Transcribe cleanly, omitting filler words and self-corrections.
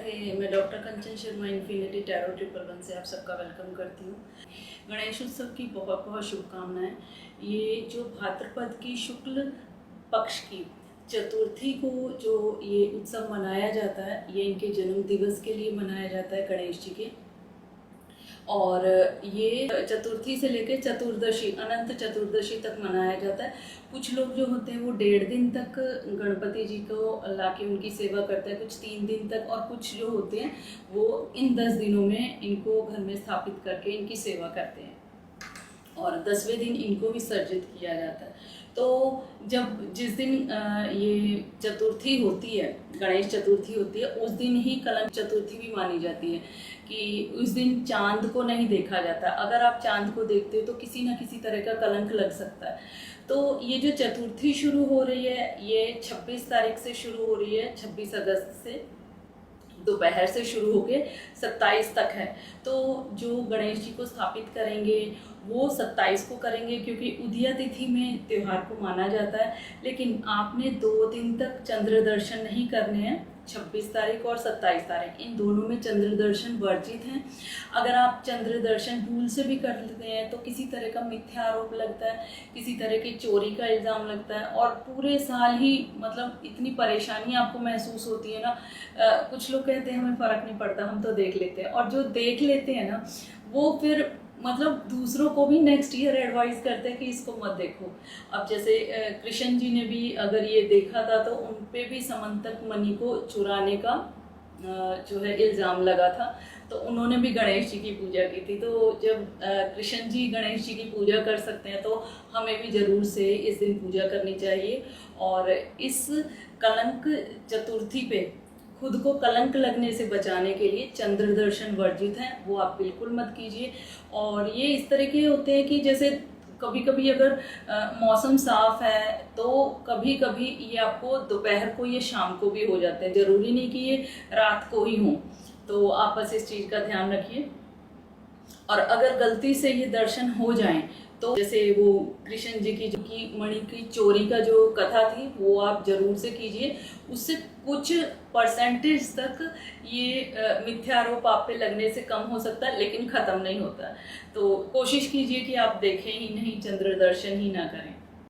राधे। मैं डॉक्टर कंचन Sharma infinity tarot 111 से आप सबका वेलकम करती हूँ। गणेश उत्सव की बहुत बहुत शुभकामनाएं। ये जो भाद्रपद की शुक्ल पक्ष की चतुर्थी को जो ये उत्सव मनाया जाता है, ये इनके जन्म दिवस के लिए मनाया जाता है गणेश जी के। और ये चतुर्थी से लेकर चतुर्दशी, अनंत चतुर्दशी तक मनाया जाता है। कुछ लोग जो होते हैं वो 1.5 दिन तक गणपति जी को लाके उनकी सेवा करते हैं, कुछ 3 दिन तक, और कुछ जो होते हैं वो इन 10 दिनों में इनको घर में स्थापित करके इनकी सेवा करते हैं और 10वें दिन इनको विसर्जित किया जाता है। तो जिस दिन ये चतुर्थी होती है, गणेश चतुर्थी होती है, उस दिन ही कलंक चतुर्थी भी मानी जाती है कि उस दिन चांद को नहीं देखा जाता। अगर आप चांद को देखते हो तो किसी न किसी तरह का कलंक लग सकता है। तो ये जो चतुर्थी शुरू हो रही है, ये 26 तारीख से शुरू हो रही है, 26 अगस्त से दोपहर से शुरू होके 27 तक है। तो जो गणेश जी को स्थापित करेंगे वो 27 को करेंगे, क्योंकि उदया तिथि में त्यौहार को माना जाता है। लेकिन आपने 2 दिन तक चंद्र दर्शन नहीं करने हैं। 26 तारीख और 27 तारीख, इन दोनों में चंद्र दर्शन वर्जित हैं। अगर आप चंद्र दर्शन भूल से भी कर लेते हैं तो किसी तरह का मिथ्या आरोप लगता है, किसी तरह की चोरी का इल्ज़ाम लगता है, और पूरे साल ही मतलब इतनी परेशानी आपको महसूस होती है ना। कुछ लोग कहते हैं हमें फ़र्क नहीं पड़ता, हम तो देख लेते हैं, और जो देख लेते हैं ना वो फिर मतलब दूसरों को भी नेक्स्ट ईयर एडवाइस करते हैं कि इसको मत देखो। अब जैसे कृष्ण जी ने भी अगर ये देखा था तो उन पे भी समंतक मणि को चुराने का जो है इल्ज़ाम लगा था, तो उन्होंने भी गणेश जी की पूजा की थी। तो जब कृष्ण जी गणेश जी की पूजा कर सकते हैं तो हमें भी ज़रूर से इस दिन पूजा करनी चाहिए। और इस कलंक चतुर्थी पे खुद को कलंक लगने से बचाने के लिए चंद्र दर्शन वर्जित हैं, वो आप बिल्कुल मत कीजिए। और ये इस तरह के होते हैं कि जैसे कभी कभी अगर मौसम साफ है तो कभी कभी ये आपको दोपहर को या शाम को भी हो जाते हैं, ज़रूरी नहीं कि ये रात को ही हो। तो आप बस इस चीज़ का ध्यान रखिए। और अगर गलती से ये दर्शन हो जाएं तो जैसे वो कृष्ण जी की मणि की चोरी का जो कथा थी वो आप जरूर से कीजिए। उससे कुछ परसेंटेज तक ये मिथ्यारोप आप पे लगने से कम हो सकता है, लेकिन ख़त्म नहीं होता। तो कोशिश कीजिए कि आप देखें ही नहीं, चंद्र दर्शन ही ना करें।